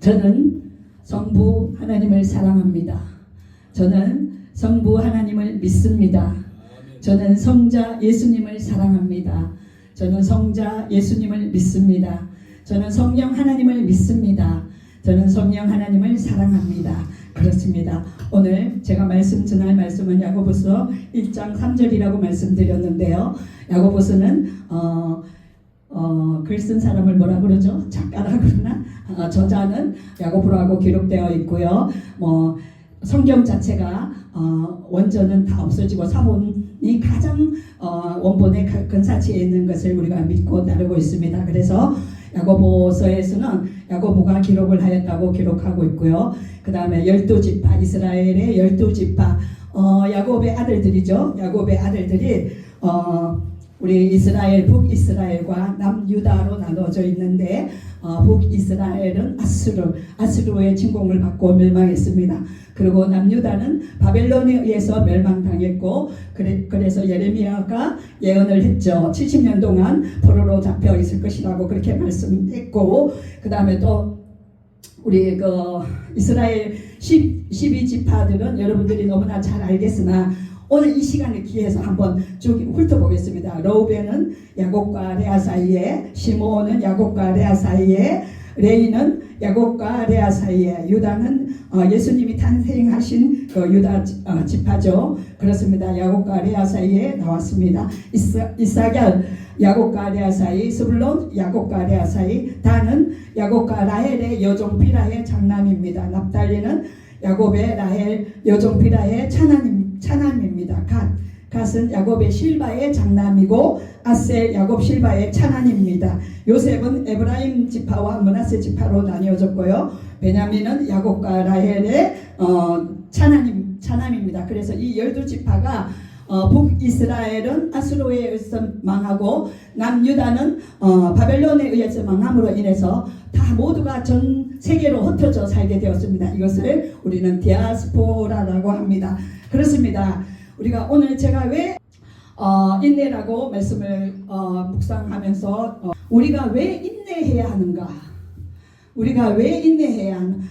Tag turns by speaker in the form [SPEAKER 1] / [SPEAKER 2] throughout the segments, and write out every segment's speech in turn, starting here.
[SPEAKER 1] 저는 성부 하나님을 사랑합니다. 저는 성부 하나님을 믿습니다. 저는 성자 예수님을 사랑합니다. 저는 성자 예수님을 믿습니다. 저는 성령 하나님을 믿습니다. 저는 성령 하나님을 사랑합니다. 그렇습니다. 오늘 제가 전할 말씀은 야고보서 1장 3절이라고 말씀드렸는데요. 야고보서는 글 쓴 사람을 뭐라 그러죠? 작가라 그러나 저자는 야고보라고 기록되어 있고요. 성경 자체가 원전은 다 없어지고 사본이 가장 원본의 근사치에 있는 것을 우리가 믿고 따르고 있습니다. 그래서 야고보서에서는 야고보가 기록을 하였다고 기록하고 있고요. 그 다음에 12지파, 이스라엘의 12지파, 야곱의 아들들이죠. 야곱의 아들들이 우리 이스라엘, 북이스라엘과 남유다로 나눠져 있는데 북이스라엘은 아수르의 침공을 받고 멸망했습니다. 그리고 남유다는 바벨론에 의해서 멸망당했고 그래서 예레미야가 예언을 했죠. 70년 동안 포로로 잡혀 있을 것이라고 그렇게 말씀했고, 그 다음에 또 우리 이스라엘 12지파들은 여러분들이 너무나 잘 알겠으나 오늘 이 시간을 기해서 한번 쭉 훑어보겠습니다. 러우벤은 야곱과 레아 사이에, 시므온은 야곱과 레아 사이에, 레이는 야곱과 레아 사이에, 유다는 예수님이 탄생하신 유다 지파죠. 그렇습니다. 야곱과 레아 사이에 나왔습니다. 이사겔 야곱과 레아 사이, 스불론 야곱과 레아 사이, 단은 야곱과 라헬의 여종 비라의 장남입니다. 납달리는 야곱의 라헬 여종 비라의 차남입니다. 갓은 야곱의 실바의 장남이고 아셀 야곱 실바의 차남입니다. 요셉은 에브라임 지파와 므낫세 지파로 나뉘어졌고요. 베냐민은 야곱과 라헬의 차남입니다. 그래서 이 12지파가 북이스라엘은 아수르에 의해서 망하고 남유다는 바벨론에 의해서 망함으로 인해서 다 모두가 전 세계로 흩어져 살게 되었습니다. 이것을 우리는 디아스포라라고 합니다. 그렇습니다. 우리가 오늘 제가 왜 인내라고 말씀을 묵상하면서 우리가 왜 인내해야 하는가? 우리가 왜 인내해야 하는가?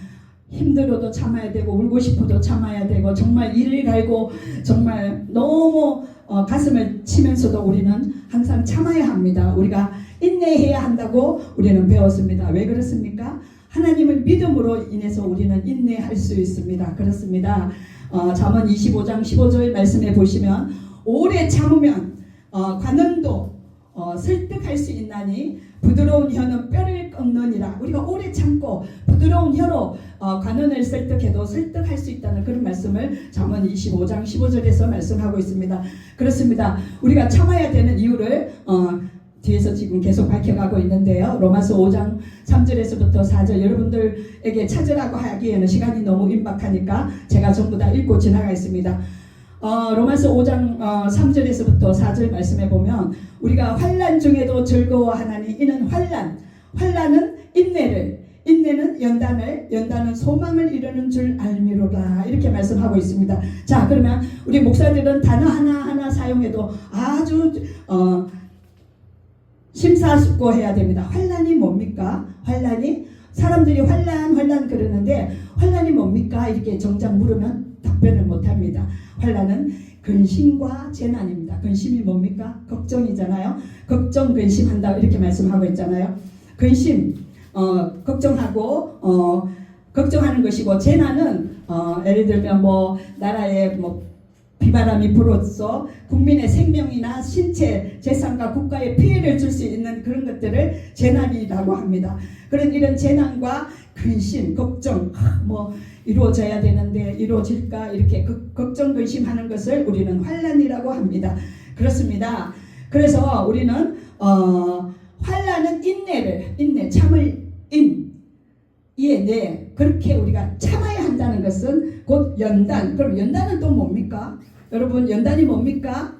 [SPEAKER 1] 힘들어도 참아야 되고 울고 싶어도 참아야 되고 정말 이를 갈고 정말 너무 가슴을 치면서도 우리는 항상 참아야 합니다. 우리가 인내해야 한다고 우리는 배웠습니다. 왜 그렇습니까? 하나님을 믿음으로 인해서 우리는 인내할 수 있습니다. 그렇습니다. 잠언 25장 15절 말씀에 보시면 오래 참으면 관원도 설득할 수 있나니 부드러운 혀는 뼈를 꺾느니라. 우리가 오래 참고 부드러운 혀로 관원을 설득해도 설득할 수 있다는 그런 말씀을 잠언 25장 15절에서 말씀하고 있습니다. 그렇습니다. 우리가 참아야 되는 이유를 뒤에서 지금 계속 밝혀가고 있는데요. 로마서 5장 3절에서부터 4절 여러분들에게 찾으라고 하기에는 시간이 너무 임박하니까 제가 전부 다 읽고 지나가겠습니다. 로마서 5장 3절에서부터 4절 말씀에 보면 우리가 환난 중에도 즐거워하나니 이는 환난은 인내는 연단은 소망을 이루는 줄 알미로라. 이렇게 말씀하고 있습니다. 자, 그러면 우리 목사들은 단어 하나하나 사용해도 아주 심사숙고해야 됩니다. 환난이 뭡니까? 사람들이 환난 그러는데 환난이 뭡니까? 이렇게 정작 물으면 답변을 못합니다. 환난은 근심과 재난입니다. 근심이 뭡니까? 걱정이잖아요. 걱정 근심한다 이렇게 말씀하고 있잖아요. 근심 걱정하는 것이고, 재난은 예를 들면 나라에 비바람이 불어서 국민의 생명이나 신체, 재산과 국가에 피해를 줄 수 있는 그런 것들을 재난이라고 합니다. 그런 이런 재난과 근심, 걱정, 이루어져야 되는데 이루어질까 이렇게 걱정, 근심하는 것을 우리는 환난이라고 합니다. 그렇습니다. 그래서 우리는 환난은 참을 그렇게 우리가 참아야 한다는 것은 곧 연단. 그럼 연단은 또 뭡니까? 여러분, 연단이 뭡니까?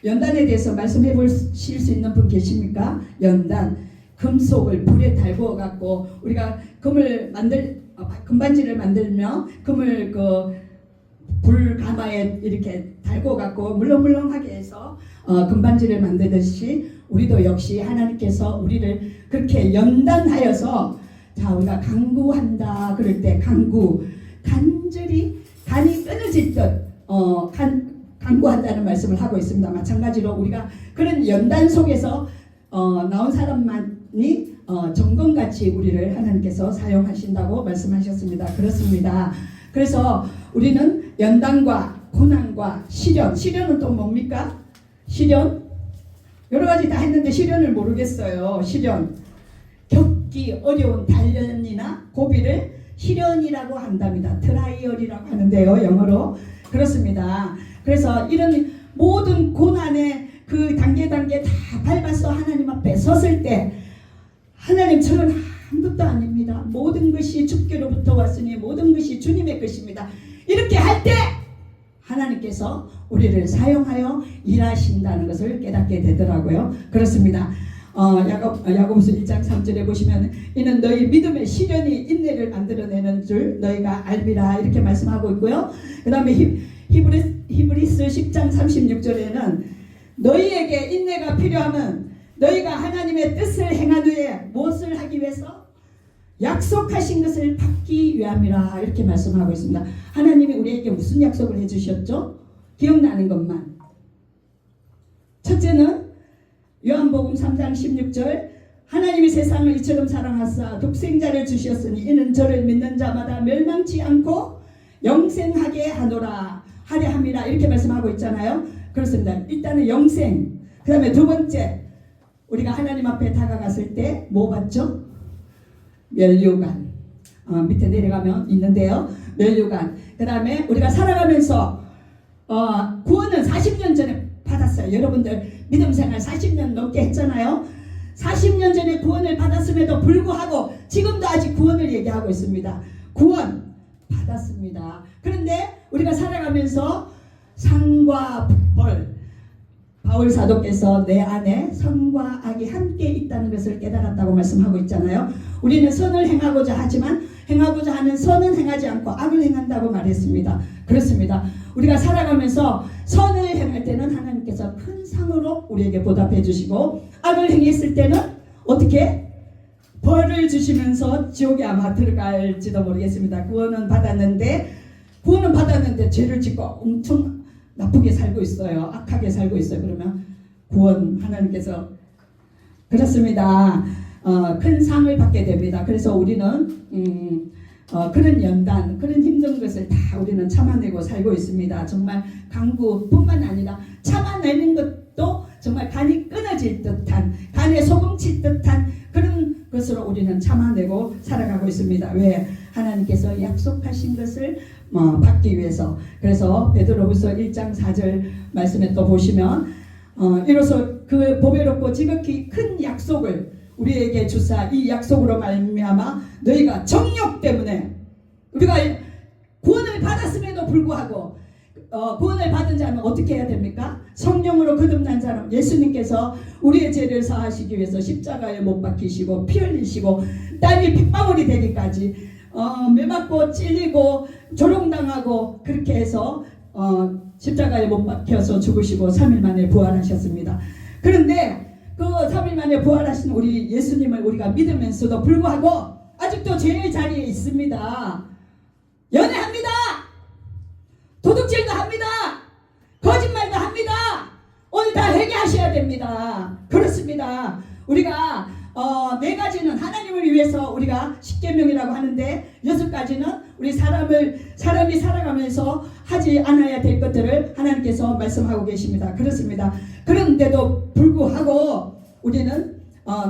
[SPEAKER 1] 연단에 대해서 말씀해 보실 수 있는 분 계십니까? 연단, 금속을 불에 달구어 갖고 우리가 금반지를 만들면 금을 불 가마에 이렇게 달고 갖고 물렁물렁하게 해서 금반지를 만들듯이 우리도 역시 하나님께서 우리를 그렇게 연단하여서 자, 우리가 간구한다 그럴 때 간구, 간절히 간이 끊어질 듯 간구한다는 말씀을 하고 있습니다. 마찬가지로 우리가 그런 연단 속에서 나온 사람만이 정금같이 우리를 하나님께서 사용하신다고 말씀하셨습니다. 그렇습니다. 그래서 우리는 연단과 고난과 시련은 또 뭡니까? 시련? 여러 가지 다 했는데 시련을 모르겠어요. 시련. 겪기 어려운 단련이나 고비를 시련이라고 한답니다. 트라이얼이라고 하는데요, 영어로. 그렇습니다. 그래서 이런 모든 고난의 그 단계 다 밟아서 하나님 앞에 섰을 때 하나님 저는 아무것도 아닙니다. 모든 것이 주께로부터 왔으니 모든 것이 주님의 것입니다. 이렇게 할 때 하나님께서 우리를 사용하여 일하신다는 것을 깨닫게 되더라고요. 그렇습니다. 야고보서 1장 3절에 보시면 이는 너희 믿음의 시련이 인내를 만들어내는 줄 너희가 알미라 이렇게 말씀하고 있고요. 그 다음에 히브리스 10장 36절에는 너희에게 인내가 필요하면 너희가 하나님의 뜻을 행한 후에 무엇을 하기 위해서? 약속하신 것을 받기 위함이라 이렇게 말씀하고 있습니다. 하나님이 우리에게 무슨 약속을 해주셨죠? 기억나는 것만. 첫째는 요한복음 3장 16절 하나님이 세상을 이처럼 사랑하사 독생자를 주셨으니 이는 저를 믿는 자마다 멸망치 않고 영생하게 하노라 하려 함이라 이렇게 말씀하고 있잖아요. 그렇습니다. 일단은 영생. 그 다음에 두 번째 우리가 하나님 앞에 다가갔을 때 뭐 받죠? 면류관. 밑에 내려가면 있는데요. 면류관. 그 다음에 우리가 살아가면서 구원은 40년 전에 받았어요. 여러분들 믿음 생활 40년 넘게 했잖아요. 40년 전에 구원을 받았음에도 불구하고 지금도 아직 구원을 얘기하고 있습니다. 구원 받았습니다. 그런데 우리가 살아가면서 상과 벌, 바울 사도께서 내 안에 선과 악이 함께 있다는 것을 깨달았다고 말씀하고 있잖아요. 우리는 선을 행하고자 하지만 행하고자 하는 선은 행하지 않고 악을 행한다고 말했습니다. 그렇습니다. 우리가 살아가면서 선을 행할 때는 하나님께서 큰 상으로 우리에게 보답해 주시고 악을 행했을 때는 어떻게? 벌을 주시면서 지옥에 아마 들어갈지도 모르겠습니다. 구원은 받았는데 죄를 짓고 엄청 나쁘게 살고 있어요. 악하게 살고 있어요. 그러면 구원 하나님께서 그렇습니다. 큰 상을 받게 됩니다. 그래서 우리는 그런 연단, 그런 힘든 것을 다 우리는 참아내고 살고 있습니다. 정말 강구뿐만 아니라 참아내는 것도 정말 간이 끊어질 듯한, 간에 소금 칠 듯한 그런 것으로 우리는 참아내고 살아가고 있습니다. 왜? 하나님께서 약속하신 것을 받기 위해서. 그래서 베드로후서 1장 4절 말씀에 또 보시면 이로써 그 보배롭고 지극히 큰 약속을 우리에게 주사 이 약속으로 말미암아 너희가 정욕 때문에 우리가 구원을 받았음에도 불구하고 구원을 받은 자는 어떻게 해야 됩니까? 성령으로 거듭난 자는 예수님께서 우리의 죄를 사하시기 위해서 십자가에 못 박히시고 피 흘리시고 땀이 핏방울이 되기까지 매맞고 찔리고 조롱당하고 그렇게 해서 십자가에 못 박혀서 죽으시고 3일 만에 부활하셨습니다. 그런데 그 3일 만에 부활하신 우리 예수님을 우리가 믿으면서도 불구하고 아직도 죄의 자리에 있습니다. 연애합니다. 도둑질도 합니다. 거짓말도 합니다. 오늘 다 회개하셔야 됩니다. 그렇습니다. 우리가 네 가지는 하나님을 위해서 우리가 십계명이라고 하는데 6가지는 우리 사람이 살아가면서 하지 않아야 될 것들을 하나님께서 말씀하고 계십니다. 그렇습니다. 그런데도 불구하고 우리는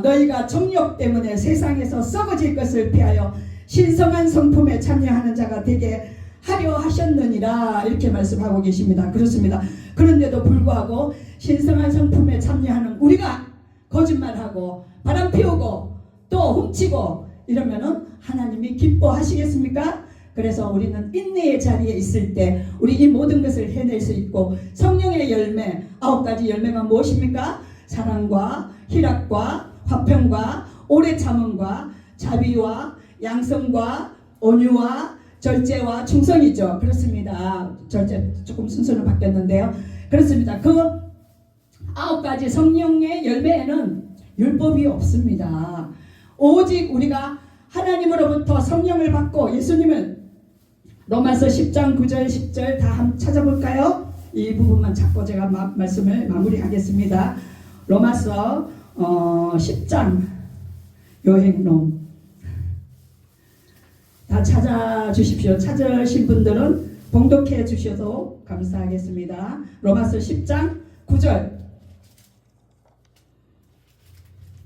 [SPEAKER 1] 너희가 정욕 때문에 세상에서 썩어질 것을 피하여 신성한 성품에 참여하는 자가 되게 하려 하셨느니라 이렇게 말씀하고 계십니다. 그렇습니다. 그런데도 불구하고 신성한 성품에 참여하는 우리가 거짓말하고 바람 피우고 또 훔치고 이러면은 하나님이 기뻐하시겠습니까? 그래서 우리는 인내의 자리에 있을 때 우리 이 모든 것을 해낼 수 있고 성령의 열매 9가지 열매가 무엇입니까? 사랑과 희락과 화평과 오래 참음과 자비와 양성과 온유와 절제와 충성이죠. 그렇습니다. 절제 조금 순서는 바뀌었는데요. 그렇습니다. 그 9가지 성령의 열매에는 율법이 없습니다. 오직 우리가 하나님으로부터 성령을 받고 예수님은 로마서 10장 9절 10절 다 한번 찾아볼까요? 이 부분만 찾고 제가 말씀을 마무리하겠습니다. 로마서 10장 요행론 다 찾아주십시오. 찾으신 분들은 봉독해 주셔도 감사하겠습니다. 로마서 10장 9절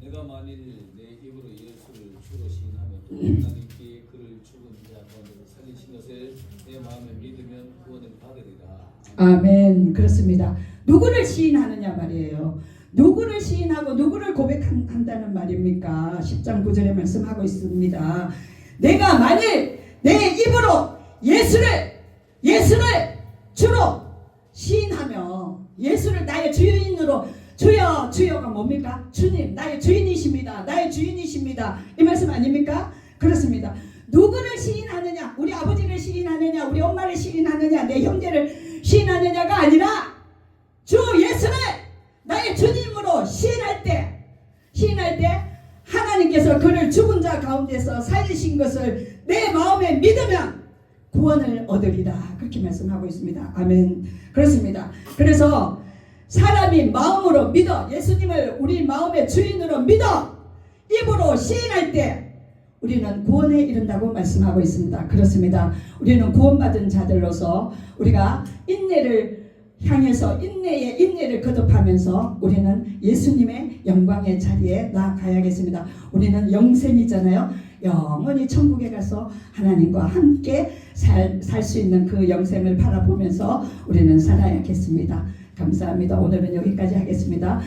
[SPEAKER 2] 내가 만일 내 입으로 예수를 주로 시인하면 또 하나님께 그를 죽은 자 가운데서 살리신 것을 내 마음에 믿으면 구원을 받으리라.
[SPEAKER 1] 아멘. 그렇습니다. 누구를 시인하느냐 말이에요. 누구를 시인하고 누구를 고백한다는 말입니까? 10장 9절에 말씀하고 있습니다. 내가 만일 내 입으로 예수를 주로 시인하며 예수를 나의 주인으로 주여 주여가 뭡니까? 주님 나의 주인이십니다. 나의 주인이십니다. 이 말씀 아닙니까? 그렇습니다. 누구를 시인하느냐? 우리 아버지를 시인하느냐? 우리 엄마를 시인하느냐? 내 형제를 시인하느냐가 아니라 주 예수를 나의 주님으로 시인할 때 하나님께서 그를 죽은 자 가운데서 살리신 것을 내 마음에 믿으면 구원을 얻으리라. 그렇게 말씀하고 있습니다. 아멘. 그렇습니다. 그래서 사람이 마음으로 믿어 예수님을 우리 마음의 주인으로 믿어 입으로 시인할 때 우리는 구원에 이른다고 말씀하고 있습니다. 그렇습니다. 우리는 구원받은 자들로서 우리가 인내를 향해서 인내를 거듭하면서 우리는 예수님의 영광의 자리에 나아가야겠습니다. 우리는 영생이잖아요. 영원히 천국에 가서 하나님과 함께 살 수 있는 그 영생을 바라보면서 우리는 살아야겠습니다. 감사합니다. 오늘은 여기까지 하겠습니다.